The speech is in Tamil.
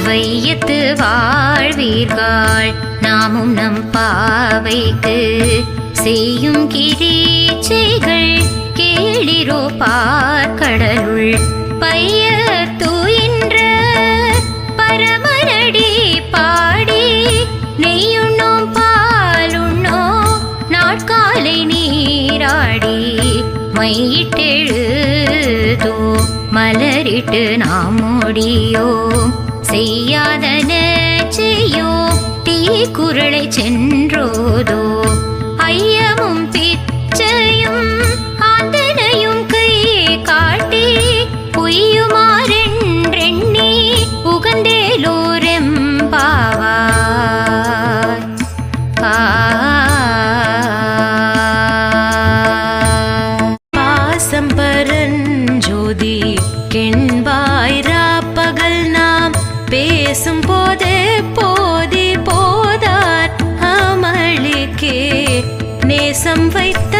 வையத்து வாழ்வீர்கள் நாமும் நம் பாவைக்கு செய்யும் கிரீச்சைகள் கேளிரோ பார்க்கடலுள் பைய தூயின்ற பரமரடி பாடி நெய்யுண்ணோம் பாலுண்ணோம் நாட்காலை நீராடி மையிட்டெழுதோ மலரிட்டு நாம் முடியோம் செய்யாதன செய்யோ தீக்குறளை சென்றோதோ ஐயமும் பிச்சையும் ஆந்தனையும் கை காட்டி பொய்யுமாறென்றெண்ணி உகந்தேலோரெம்பாவாய். பாசம்பரன் ஜோதி கெண்பாயிரா பகல் நாம் பேசும் போதே போதி போதார் அமளிக்கே நேசம் வைத்த